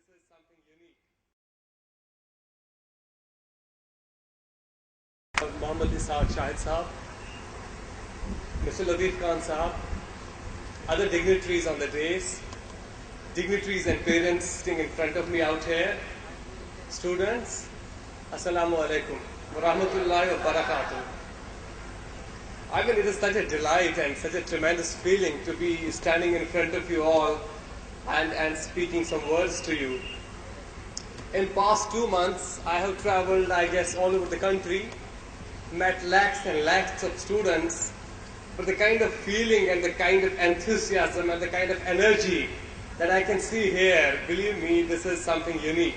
this is something unique. Mohammad Shah Faesal, Mr. Latif Khan Sahab, other dignitaries on the dais, dignitaries and parents sitting in front of me out here, students, Assalamu alaikum wa rahmatullahi wa barakatuh. I mean, it is such a delight and such a tremendous feeling to be standing in front of you all and speaking some words to you. In past 2 months, I have traveled, I guess, all over the country, met lakhs and lakhs of students, but the kind of feeling and the kind of enthusiasm and the kind of energy that I can see here, believe me, this is something unique.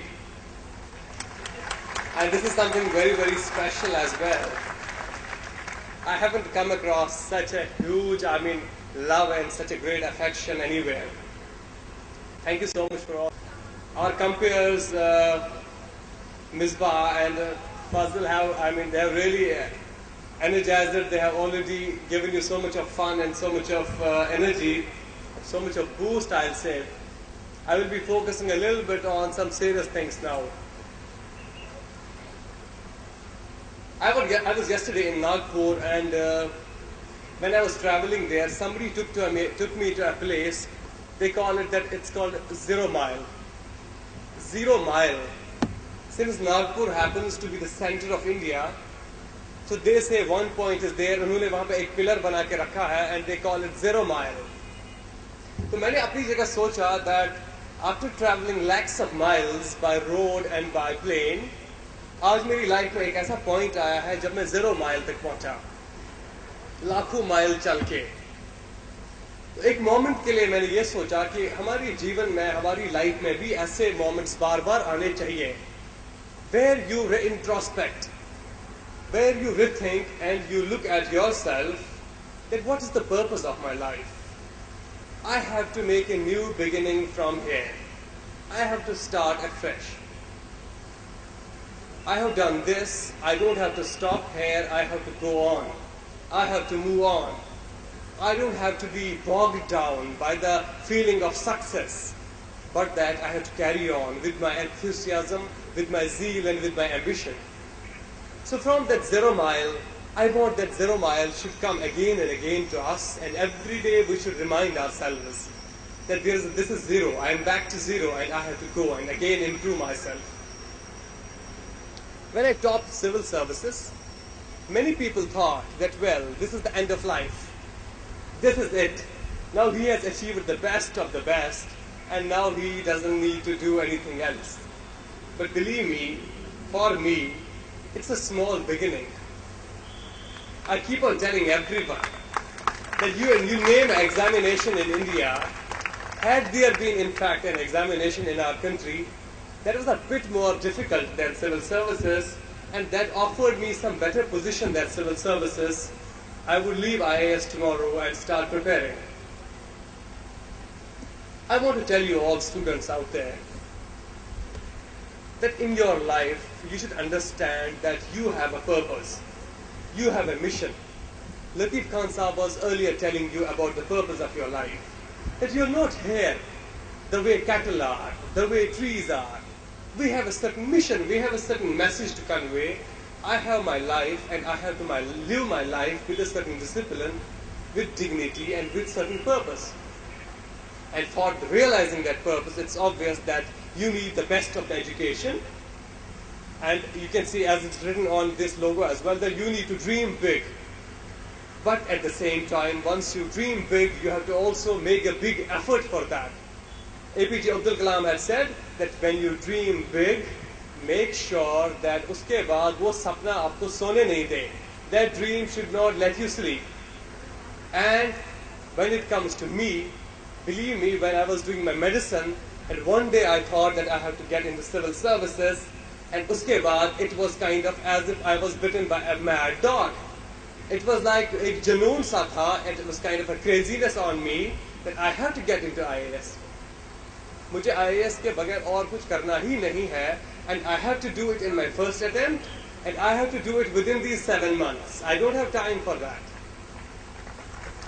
And this is something very, very special as well. I haven't come across such a huge, love and such a great affection anywhere. Thank you so much for all. Our compeers, Misbah and Fazil have, they have really energized it. They have already given you so much of fun and so much of energy, so much of boost, I'll say. I will be focusing a little bit on some serious things now. I was yesterday in Nagpur, and when I was traveling there, somebody took me to a place. They call it it's called 0 Mile. 0 Mile. Since Nagpur happens to be the center of India, so they say one point is there. उन्होंने वहाँ पे एक pillar बना के रखा है, and they call it 0 Mile. तो मैंने अपनी जगह सोचा that after traveling lakhs of miles by road and by plane, आज मेरी लाइफ में एक ऐसा पॉइंट आया है जब मैं 0 माइल तक पहुंचा, लाखों माइल चल के। तो एक मोमेंट के लिए मैंने ये सोचा कि हमारी जीवन में, हमारी लाइफ में भी ऐसे मोमेंट्स बार बार आने चाहिए, where you introspect, where you rethink and you look at yourself that what is the purpose of my life? I have to make a new beginning from here. I have to start afresh. I have done this, I don't have to stop here, I have to go on. I have to move on. I don't have to be bogged down by the feeling of success, but that I have to carry on with my enthusiasm, with my zeal and with my ambition. So from that 0 mile, I want that 0 mile should come again and again to us, and every day we should remind ourselves that this is 0, I am back to 0 and I have to go and again improve myself. When I topped civil services, many people thought that, well, this is the end of life. This is it. Now he has achieved the best of the best, and now he doesn't need to do anything else. But believe me, for me, it's a small beginning. I keep on telling everyone that you name an examination in India, had there been in fact an examination in our country, that was a bit more difficult than civil services, and that offered me some better position than civil services, I would leave IAS tomorrow and start preparing. I want to tell you all students out there that in your life you should understand that you have a purpose. You have a mission. Latif Khan Sahab was earlier telling you about the purpose of your life. That you're not here the way cattle are, the way trees are. We have a certain mission, we have a certain message to convey. I have my life and I have to live my life with a certain discipline, with dignity and with certain purpose. And for realizing that purpose, it's obvious that you need the best of the education. And you can see, as it's written on this logo as well, that you need to dream big. But at the same time, once you dream big, you have to also make a big effort for that. APJ Abdul Kalam had said that when you dream big, make sure that uske baad wo sapna aapko sone nahi de. That dream should not let you sleep. And when it comes to me, believe me, when I was doing my medicine, and one day I thought that I have to get into civil services, and uske baad it was kind of as if I was bitten by a mad dog. It was like a janoon sa tha, and it was kind of a craziness on me that I have to get into IAS. मुझे IAS के बगैर और कुछ करना ही नहीं है, and I have to do it in my first attempt, and I have to do it within these 7 months. I don't have time for that.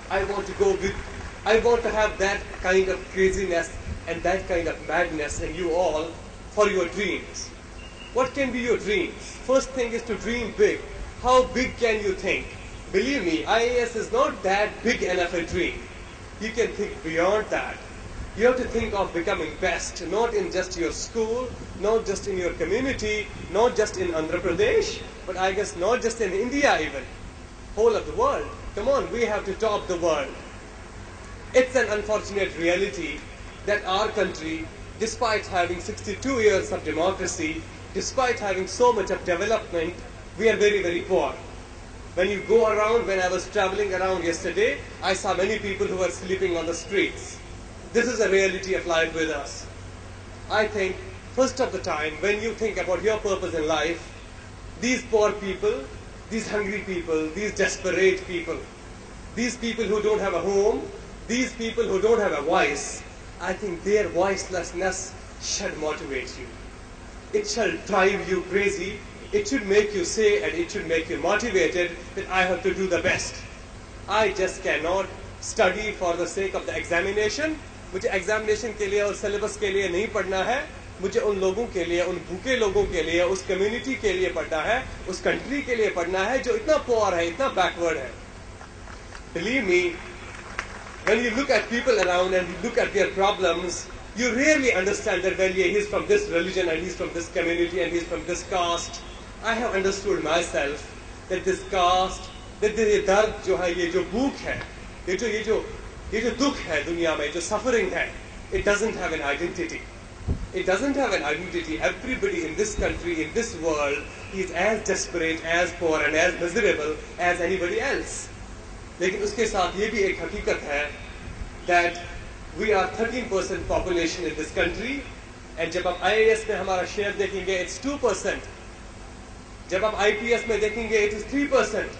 I want to have that kind of craziness and that kind of madness in you all for your dreams. What can be your dreams? First thing is to dream big. How big can you think? Believe me, IAS is not that big enough a dream. You can think beyond that. You have to think of becoming best, not in just your school, not just in your community, not just in Andhra Pradesh, but I guess not just in India even. Whole of the world. Come on, we have to top the world. It's an unfortunate reality that our country, despite having 62 years of democracy, despite having so much of development, we are very, very poor. When you go around, when I was traveling around yesterday, I saw many people who were sleeping on the streets. This is a reality of life with us. I think, first of the time, when you think about your purpose in life, these poor people, these hungry people, these desperate people, these people who don't have a home, these people who don't have a voice, I think their voicelessness should motivate you. It shall drive you crazy. It should make you say and it should make you motivated that I have to do the best. I just cannot study for the sake of the examination. मुझे examination के लिए और syllabus के लिए नहीं पढ़ना है. मुझे उन लोगों के लिए, उन भूखे लोगों के लिए, उस कम्युनिटी के लिए पढ़ना है, उस कंट्री के लिए पढ़ना है जो इतना पुअर है, इतना बैकवर्ड है. Believe me, when you look at people around and you look at their problems, you really understand that well, yeah, he's from this religion and he's from this community and he's from this caste. I have understood myself that this caste, that ये दर्द जो है, ये जो भूख है, ये जो दुख है दुनिया में, जो suffering है, it doesn't have an identity. It doesn't have an identity. Everybody in this country, in this world, is as desperate, as poor and as miserable as anybody else. लेकिन उसके साथ ये भी एक हकीकत है that we are 13% population in this country, and जब आप IAS में हमारा शेयर देखेंगे, it's 2%. जब आप IPS में देखेंगे, it is 3%.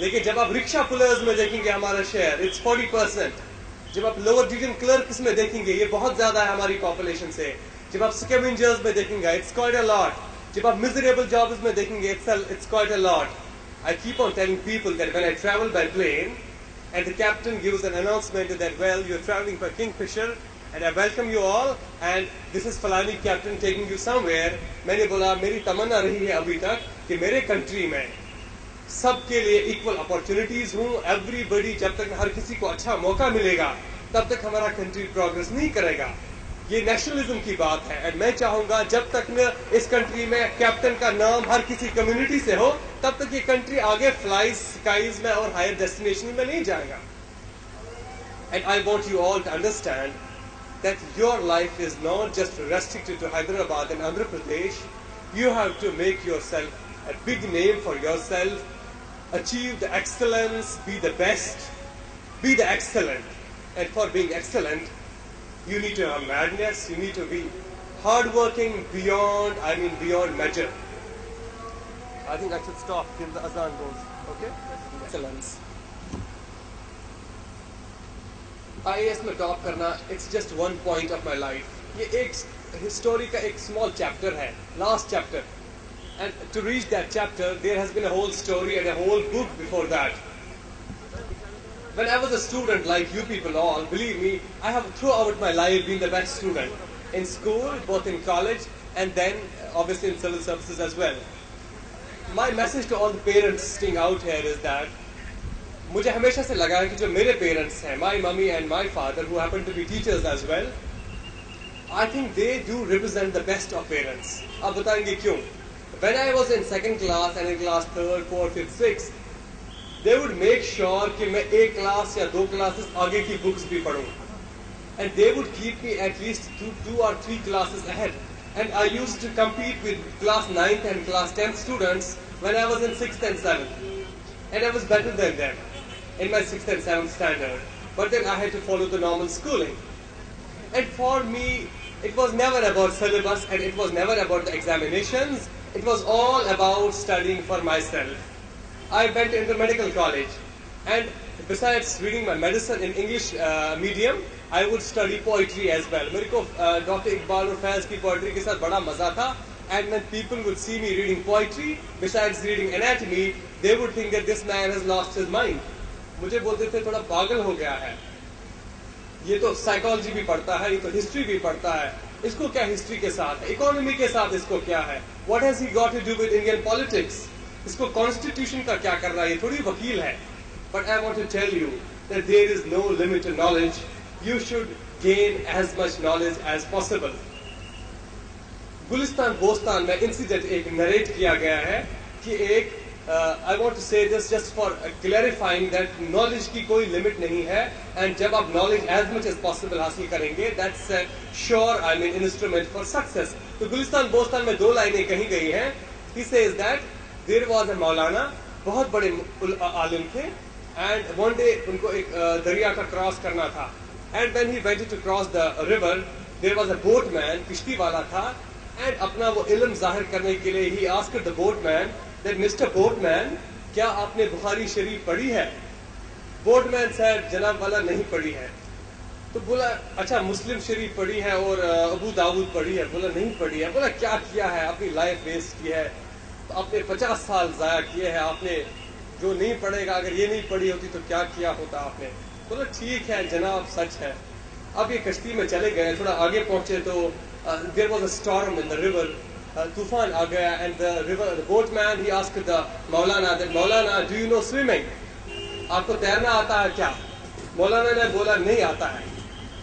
लेकिन जब आप रिक्शा पुलर्स में देखेंगे हमारा शेयर, it's 40%. जब आप लोअर डिवीजन क्लर्क्स में देखेंगे, ये बहुत ज्यादा है हमारी पॉपुलेशन से. जब आप स्कैवेंजर्स में देखेंगे, it's quite a lot. जब आप मिजरेबल जॉब्स में देखेंगे, it's quite a lot. I keep on telling people that when I travel by plane and the captain gives an announcement that, well, you're traveling by Kingfisher and I welcome you all and this is Falani captain taking you somewhere. मैंने बोला मेरी तमन्ना रही है अभी तक कि मेरे country में सबके लिए इक्वल अपॉर्चुनिटीज हूँ. एवरीबडी, जब तक हर किसी को अच्छा मौका मिलेगा तब तक हमारा कंट्री प्रोग्रेस नहीं करेगा. ये नेशनलिज्म की बात है और मैं चाहूंगा जब तक न इस कंट्री में कैप्टन का नाम हर किसी कम्युनिटी से हो तब तक ये कंट्री आगे फ्लाइज स्काइज में और हायर डेस्टिनेशन में नहीं जाएगा. And I want you all to understand that your life is not just restricted to Hyderabad and Andhra Pradesh. You have to make yourself a big name for yourself, achieve the excellence, be the best, be the excellent. And for being excellent, you need to have madness, you need to be hardworking beyond measure. I think I should stop till the azan goes, okay? Excellence. IAS में top करना, it's just one point of my life. ये एक history का एक small chapter है, last chapter. And to reach that chapter, there has been a whole story and a whole book before that. When I was a student, like you people all, believe me, I have throughout my life been the best student. In school, both in college, and then obviously in civil services as well. My message to all the parents sitting out here is that मुझे हमेशा से लगा है कि जो मेरे parents हैं, my mummy and my father, who happen to be teachers as well, I think they do represent the best of parents. आप बताएंगे क्यों? When I was in second class and in class third, fourth, fifth, sixth, they would make sure कि मैं एक class या दो classes आगे की बुक्स भी पढूं. And they would keep me at least two or three classes ahead. And I used to compete with class 9th and class 10th students when I was in 6th and 7th. And I was better than them in my 6th and 7th standard. But then I had to follow the normal schooling. And for me, it was never about syllabus and it was never about the examinations. It was all about studying for myself. I went into medical college. And besides reading my medicine in English medium, I would study poetry as well. मेरे को Dr. Iqbal और फैज की poetry के साथ बड़ा मजा था. And when people would see me reading poetry, besides reading anatomy, they would think that this man has lost his mind. मुझे बोलते थे थोड़ा पागल हो गया है. ये तो साइकोलॉजी भी पढ़ता है, ये तो हिस्ट्री भी पढ़ता है, इसको क्या हिस्ट्री के साथ है, इकोनॉमी के साथ इसको क्या है, what has he got to do with Indian politics, इसको कॉन्स्टिट्यूशन का क्या कर रहा है, ये थोड़ी वकील है. But I want to tell you that there is no limit to knowledge. You should gain as much knowledge as possible. Gulistan Bostan में इंसिडेंट एक नरेट किया गया है कि एक I want to say this just for clarifying that knowledge की कोई limit नहीं है, and जब आप knowledge as much as possible हासिल करेंगे, that's a sure instrument for success. तो गुलिस्तान बोस्तान में 2 लाइनें कही गई हैं. He says that there was a मौलाना, बहुत बड़े आलिम थे, and one day उनको एक दरिया का क्रॉस करना था, and when he went to cross the river, there was a boatman, किश्ती वाला था, and अपना वो इल्म जाहिर करने के लिए he asked the boatman that Mr. Boatman, क्या आपने बुखारी शरीफ पढ़ी है? बोटमैन साहब जनाब वाला नहीं पढ़ी है. तो बोला अच्छा मुस्लिम शरीफ पढ़ी है और अबू दाऊद पढ़ी है? बोला नहीं पढ़ी है. बोला क्या किया है, अपनी लाइफ वेस्ट की है, तो आपने 50 साल जाया किए हैं, आपने जो नहीं पढ़ेगा, अगर ये नहीं पढ़ी होती तो क्या किया होता आपने. बोला ठीक है जनाब, सच है. अब ये कश्ती में चले गए, थोड़ा आगे पहुंचे तो there was a storm in the river. तूफान आ गया, and the boatman he asked the maulana that maulana do you know swimming, आपको तैरना आता है क्या? मौलाना ने बोला नहीं आता है.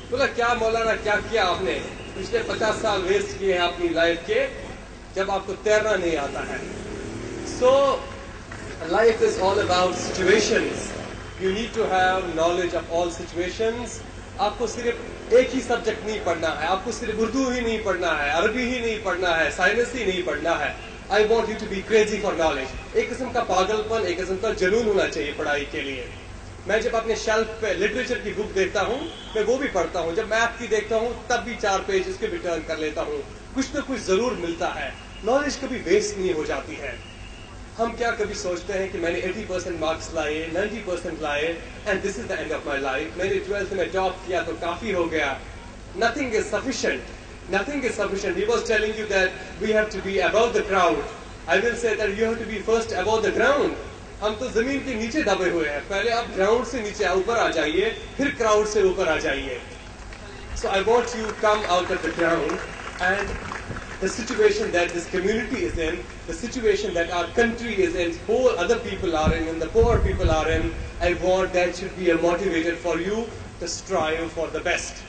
बोला क्या मौलाना, क्या किया आपने, पिछले 50 साल वेस्ट किए हैं अपनी लाइफ के, जब आपको तैरना नहीं आता है. So life is all about situations. You need to have knowledge of all situations. आपको सिर्फ एक ही सब्जेक्ट नहीं पढ़ना है, आपको सिर्फ उर्दू ही नहीं पढ़ना है, अरबी ही नहीं पढ़ना है, साइंस ही नहीं पढ़ना है. I want you to be crazy for knowledge. एक किस्म का पागलपन, एक किस्म का जुनून होना चाहिए पढ़ाई के लिए. मैं जब अपने शेल्फ पे लिटरेचर की बुक देखता हूँ, मैं वो भी पढ़ता हूँ. जब मैथ की देखता हूँ तब भी 4 पेज उसके भी टर्न कर लेता हूँ. कुछ ना कुछ जरूर मिलता है. नॉलेज कभी वेस्ट नहीं हो जाती है. हम क्या कभी सोचते हैं कि मैंने 80% मार्क्स लाए, 90% लाए, and this is the end of my life, मैंने 12th में टॉप किया तो काफी हो गया. Nothing is sufficient. Nothing is sufficient. He was telling you that we have to be above the crowd. I will say that you have to be first above the ground. हम तो जमीन के नीचे दबे हुए हैं. पहले आप ग्राउंड से नीचे ऊपर आ जाइए, फिर क्राउड से ऊपर आ जाइए. So I want you to come out of the ground, and the situation that this community is in, the situation that our country is in, whole other people are in, and the poor people are in, I want that should be a motivator for you to strive for the best.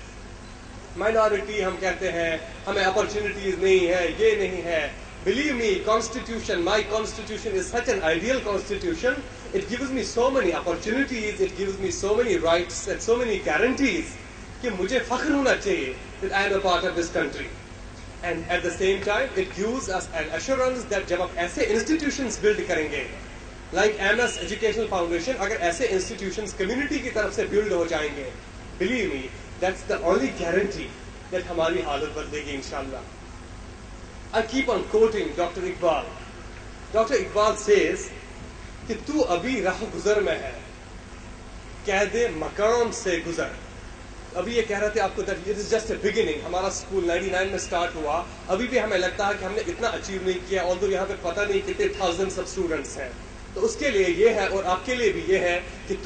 Minority हम कहते हैं, हमें opportunities नहीं है, ये नहीं है. Believe me, constitution, my constitution is such an ideal constitution. It gives me so many opportunities, it gives me so many rights and so many guarantees कि मुझे फख्र होना चाहिए that I am a part of this country. And at the same time, it gives us an assurance that जब आप ऐसे institutions build करेंगे, like MS Educational Foundation, अगर ऐसे institutions community की तरफ से build हो जाएंगे, believe me, that's the only guarantee that हमारी हालत बदलेगी इंशाल्लाह. I keep on quoting Dr. Iqbal. Dr. Iqbal says कि तू अभी राह गुजर में है, कैदे मकाम से गुजर. अभी ये कह रहे थे आपको that this is just a beginning. हमारा स्कूल 99 में स्टार्ट हुआ, अभी भी हमें लगता है कि हमने इतना अचीव नहीं किया, ऑल्दो यहाँ पे पता नहीं कितने thousands of students हैं. तो उसके लिए ये है और आपके लिए भी ये है कि